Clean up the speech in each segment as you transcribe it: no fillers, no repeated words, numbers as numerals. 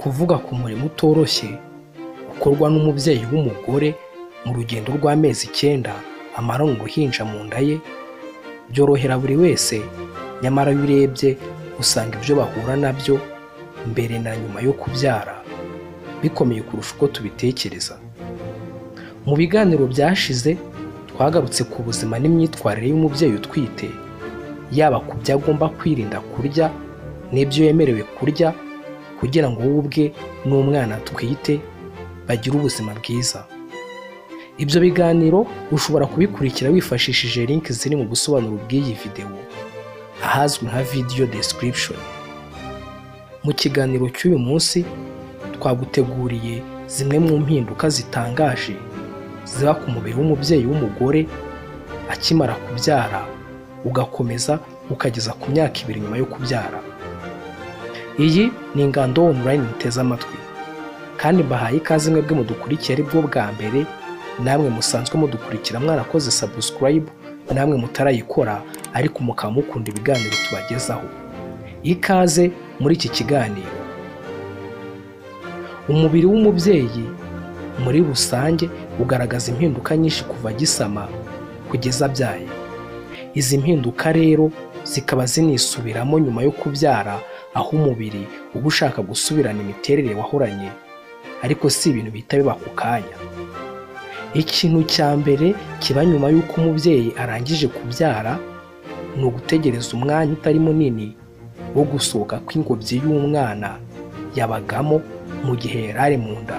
kuvuga ku murimo utoroshye ukorwa n'umubyeyi w'umugore mu rugendo rw'amezi 9 amara mu ruhinja mu nda ye byorohera buri wese, nyamara iyo urebye usanga ibyo bahura nabyo mbere na nyuma yo kubyara bikomeye kurusha uko tubitekereza. Mu biganiro byashize twagarutse ku buzima n'imyitwarire y'umubyeyi utwite, yaba ku byo agomba kwirinda kurya n'ibyo yemerewe kurya kugira ngo wowe ubwe n'umwana atwite bagire ubuzima bwiza. Ibyo biganiro ushobora kubikurikira wifashishije link ziri mu busobanuro bw'iyi video ahazwi nka video description. Mu kiganiro cy'uyu munsi twaguteguriye zimwe mu mpinduka zitangaje ziba ku mubiri w'umubyeyi w'umugore akimara kubyara ugakomeza ukageza ku myaka 2 nyuma yo kubyara. Iyi ni Ingando online muteze amatwi, kandi mbahaye ikaze mwebwe mudukurikiye ari bwo bwa mbere, namwe musanzwe mudukurikira mwarakoze subscribe, namwe mutarayikora ariko mukaba mukunda ibiganiro tubagezaho. Ikaze muri iki kiganiro. Umubiri w'umubyeyi muri rusange ugaragaza impinduka nyinshi kuva gisama kugeza abyaye. Izi mpinduka rero zikaba zinisubiramo nyuma yo kubyara, aho umubiri uba ushaka gusubirana imiterere wahoranye, ariko si ibintu bihita biba ku kanya. Ikintu cya mbere kiba nyuma y'uko umubyeyi arangije kubyara ni ugutegereza umwanya utari munini wo gusohoka kw'ingobyi y'umwana yabagamo mu gihe yari ari mu nda,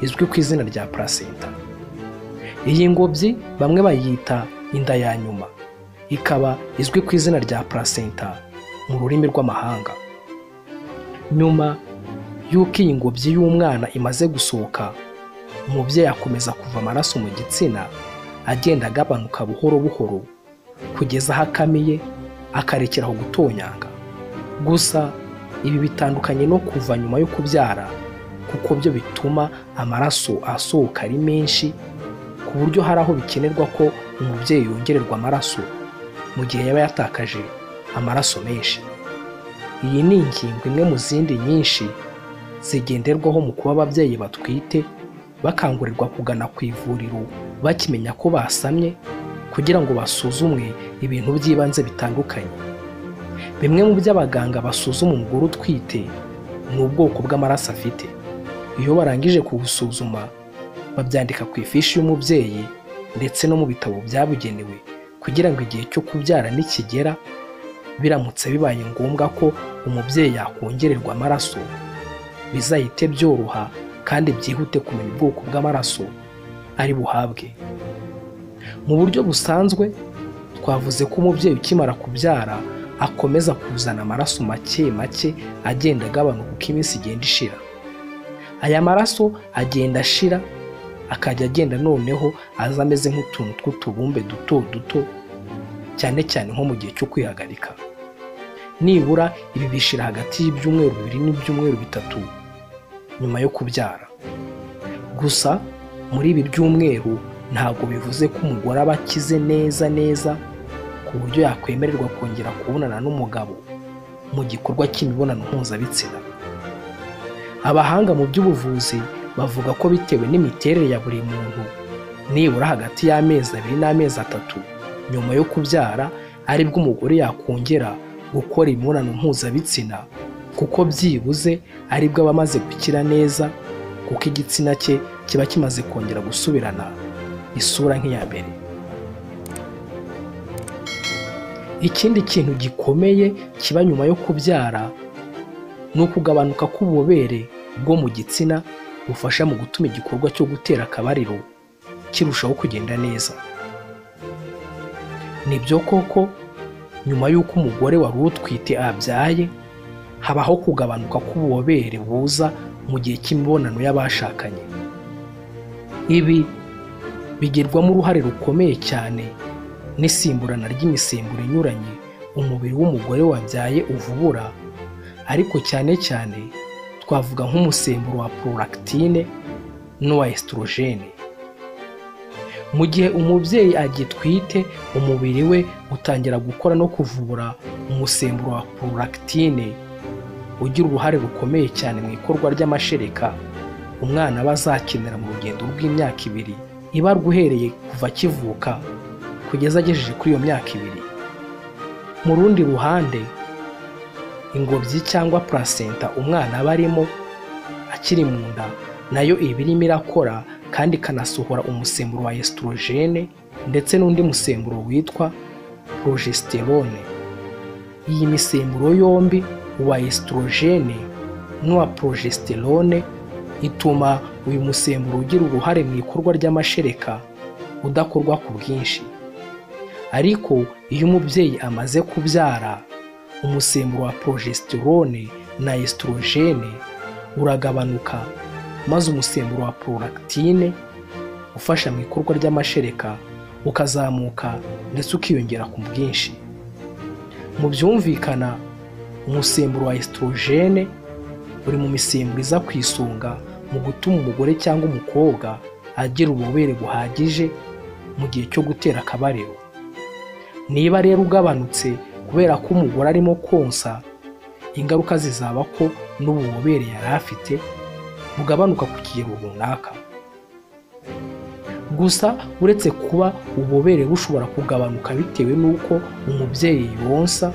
izwi ku izina rya placenta. Iyi ngobyi bamwe bayita inda ya nyuma, ikaba izwi ku izina rya placenta mu rurimi rw'amahanga. Nyuma y'uko iyi ngobyi y'umwana imaze gusohoka, umubyeyi akomeza kuva amaraso mu gitsina agenda agabanuka buhoro buhoro kugeza aho akamiye akarekeraho gutonyanga. Gusa ibi bitandukanye no kuva nyuma yo kubyara, kuko byo bituma amaraso asohoka ari menshi ku buryo hari aho bikenerwa ko umubyeyi yongererwa amaraso mu gihe yaba yatakaje amaraso menshi. Iyi ni ingingo imwe mu zindi nyinshi zigenderwaho mu kuba ababyeyi batwite bakangurirwa kugana ku ivuriro bakimenya ko basamye kugira ngo basuzumwe ibintu by'ibanze bitandukanye. Bimwe mu by'abaganga basuzuma umugore utwite ni ubwoko bw'amaraso afite. Iyo barangije kubusuzuma babyandika ku ifishi y'umubyeyi ndetse no mu bitabo byabugenewe kugira ngo igihe cyo kubyara nikigera, biramutse bibaye ngombwa ko umubyeyi yakongererwa amaraso, bizahite byoroha kandi byihute kumenya ubwoko bw'amaraso ari buhabwe. Mu buryo busanzwe twavuze ko umubyeyi ukimara kubyara akomeza kuzana amaraso make make agenda agabanuka uko iminsi igenda ishira. Aya maraso agenda ashira akajya agenda noneho aza ameze nk'utuntu tw'utubumbe duto duto, cyane cyane nko mu gihe cyo kwihagarika. Nibura ibi bishira hagati y'ibyumweru 2 n'ibyumweru 3 nyuma yo kubyara. Gusa muri ibi byumweru ntabwo bivuze ko umugore aba akize neza ku buryo yakwemererwa kongera kubonana n'umugabo mu gikorwa cy'imibonano mpuzabitsina. Abahanga mu by'ubuvuzi bavuga ko bitewe n'imiterere ya buri muntu, nibura hagati y'amezi 2 n'amezi 3 nyuma yo kubyara aribwo umugore yakongera gukora imibonano mpuzabitsina, kuko byibuze aribwo aba amaze gukira neza, kuko igitsina cye kiba kimaze kongera gusubirana isura nk'iya mbere. Ikindi kintu gikomeye kiba nyuma yo kubyara ni ukugabanuka k'ububobere bwo mu gitsina bufasha mu gutuma igikorwa cyo gutera akabariro kirushaho kugenda neza. Nibyo koko nyuma y'uko umugore wari utwite abyaye, habaho kugabanuka k'ububobere buza mu gihe cy'imibonano y'abashakanye. Ibi bigirwamo uruhare rukomeye cyane n'isimburana ry'imisemburo inyuranye umubiri w'umugore wabyaye uvubura, ariko cyane cyane twavuga nk'umusemburo wa prolactine n'uwa estrogene. Mu gihe umubyeyi agitwite, umubiri we utangira gukora no kuvubura umusemburo wa prolactine ugira uruhare rukomeye cyane mu ikorwa ry'amashereka umwana aba azakenera mu rugendo rw'imyaka 2 ibarwa uhereye kuva akivuka kugeza agejeje kuri iyo myaka 2. Mu rundi ruhande, ingobyi cyangwa placenta umwana aba arimo akiri mu nda nayo iba irimo irakora kandi ikanasohora umusemburo wa estrogene ndetse n'undi musemburo witwa progesterone. Iyi misemburo yombi, uwa estrogene n'uwa progesterone, ituma uyu musemburo ugira uruhare mu ikorwa ry'amashereka udakorwa ku bwinshi. Ariko iyo umubyeyi amaze kubyara, umusemburo wa progesterone na estrogene uragabanuka, maze umusemburo wa prolactine ufasha mu ikorwa ry'amashereka ukazamuka ndetse ukiyongera ku bwinshi. Mu byumvikana, umusemburo wa estrogene uri mu misemburo iza ku isonga mu gutuma umugore cyangwa umukobwa agira ububobere buhagije mu gihe cyo gutera akabariro. Niba rero ugabanutse kubera ko umugore arimo konsa, ingaruka zizaba ko n'ububobere yari afite bugabanuka ku kigero runaka. Gusa uretse kuba ububobere bushobora kugabanuka bitewe n'uko umubyeyi yonsa,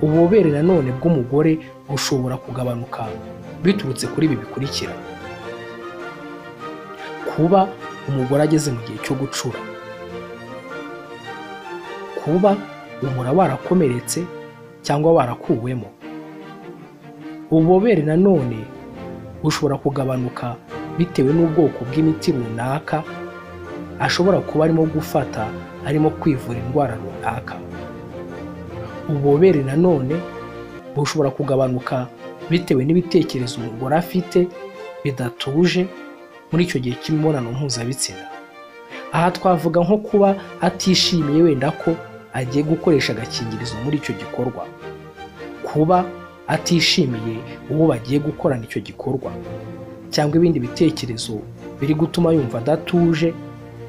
ububobere nanone bw'umugore bushobora kugabanuka biturutse kuri ibi bikurikira: kuba umugore ageze mu gihe cyo gucura, kuba umura warakomeretse cyangwa warakuwemo. Ububobere nanone bushobora kugabanuka bitewe n'ubwoko bw'imiti runaka ashobora kuba arimo gufata arimo kwivura indwara runaka. Ububobere nanone bushobora kugabanuka bitewe n'ibitekerezo umugore afite bidatuje muri icyo gihe cy'imibonano mpuzabitsina. Aha twavuga nko kuba atishimiye wenda ko agiye gukoresha agakingirizo muri icyo gikorwa, kuba atishimiye uwo bagiye gukorana icyo gikorwa, cyangwa ibindi bitekerezo biri gutuma yumva adatuje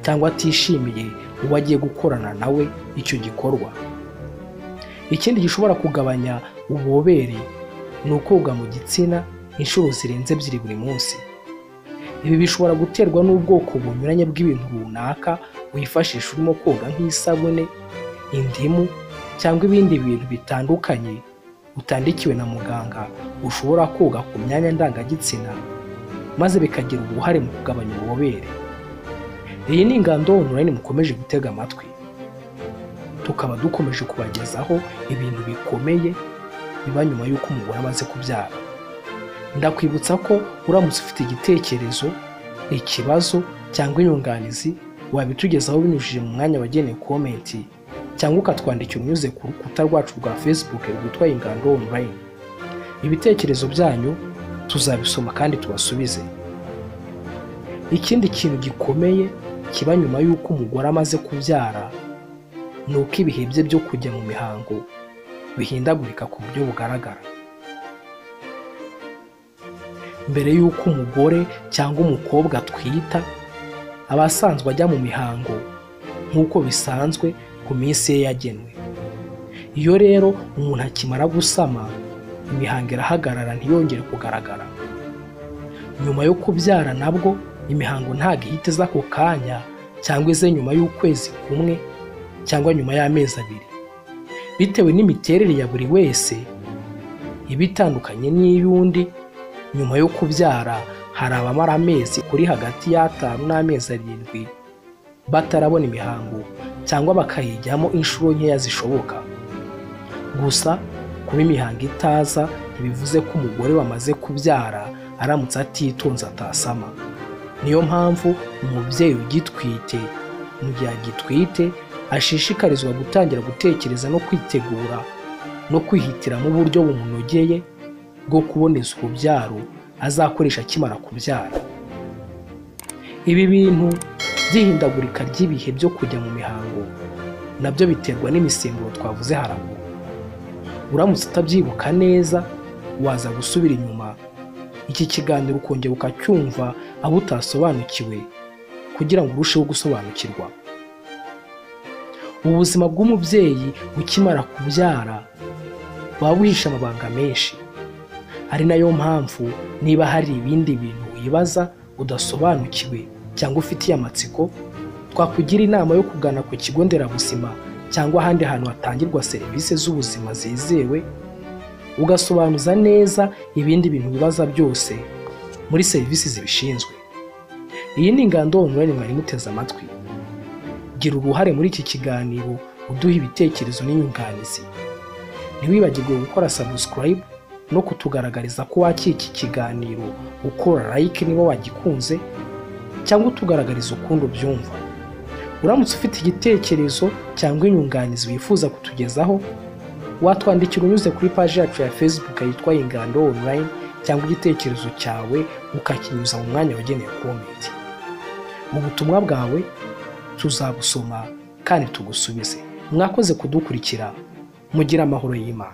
cyangwa atishimiye uwo agiye gukorana nawe icyo gikorwa. Ikindi gishobora kugabanya ububobere ni ukoga mu gitsina inshuro zirenze 2 buri munsi. Ibi bishobora guterwa n'ubwoko bunyuranye bw'ibintu runaka wifashisha urimo koga, nk'isabune, indimu cyangwa ibindi bintu bitandukanye utandikiwe na muganga ushobora koga ku myanya ndangagitsina, maze bikagira uruhare mu kugabanya ububobere. Iyi ni ingando online mukomeje gutega amatwi, tukaba dukomeje kubagezaho ibintu bikomeye biba nyuma y'uko umugore amaze kubyara. Ndakwibutsa ko uramutse ufite igitekerezo, ikibazo cyangwa inyunganizi, wabitugezaho binyujije mu mwanya wagenewe comment cyangwa ukatwandikira unyuze ku rukuta rwacu rwa Facebook rwitwa ingando online. Ibitekerezo byanyu tuzabisoma kandi tubasubize. Ikindi kintu gikomeye kiba nyuma y'uko umugore amaze kubyara ni uko ibihe bye byo kujya mu mihango bihindagurika ku buryo bugaragara. Mbere y'uko umugore cyangwa umukobwa atwita, aba asanzwe ajya mu mihango nk'uko bisanzwe ku minsi ye yagenwe. Iyo rero umuntu akimara gusama, imihango irahagarara ntiyongere kugaragara. Nyuma yo kubyara nabwo imihango ntabwo ihita iza ako kanya cyangwa ize nyuma y'ukwezi kumwe cyangwa nyuma y'amezi 2, bitewe n'imiterere ya buri wese iba itandukanye n'iy'undi. Nyuma yo kubyara hari abamara amezi kuri hagati y'5 n'amezi 7 batarabona imihango cyangwa bakayijyamo inshuro nkeya zishoboka. Gusa kuba imihango itaza ntibivuze ko umugore wamaze kubyara aramutse atitonze atasama. Niyo mpamvu umubyeyi ugitwite mu gihe agitwite ashishikarizwa gutangira gutekereza no kwitegura no kwihitiramo uburyo bumunogeye bwo kuboneza urubyaro azakoresha akimara kubyara. Ibi bintu by'ihindagurika ry'ibihe byo kujya mu mihango nabyo biterwa n'imisemburo twavuze haraguru. Uramutse utabyibuka neza, waza gusubira inyuma iki kiganiro ukongera ukacyumva abo utasobanukiwe kugira ngo urusheho gusobanukirwa. Ubuzima bw'umubyeyi ukimara kubyara buba buhishe amabanga menshi. ari nayo mpamvu niba hari ibindi bintu wibaza udasobanukiwe cyangwa ufitiye amatsiko, twakugira inama yo kugana ku kigo nderabuzima cyangwa ahandi hantu hatangirwa serivisi z'ubuzima zizewe, ugasobanuza neza ibindi bintu bibaza byose muri serivisi zibishinzwe. Iyi ni Ingando Online mwari muteze amatwi. Gira uruhare muri iki kiganiro uduha ibitekerezo n'inyunganizi. Ntiwibagirwe gukora subscribe no kutugaragariza ko wakira iki kiganiro ukora like niba wagikunze, cyangwa utugaragariza ukundi ubyumva. Uramutse ufite igitekerezo cyangwa inyunganizi wifuza kutugezaho, watwandikira unyuze kuri page yacu ya Facebook yitwa Ingando Online, cyangwa igitekerezo cyawe ukakinyuza mu mwanya wagenewe comment. Mu butumwa bwawe tuzabusoma kandi tugusubize. Mwakoze kudukurikira, mugira amahoro y'Imana.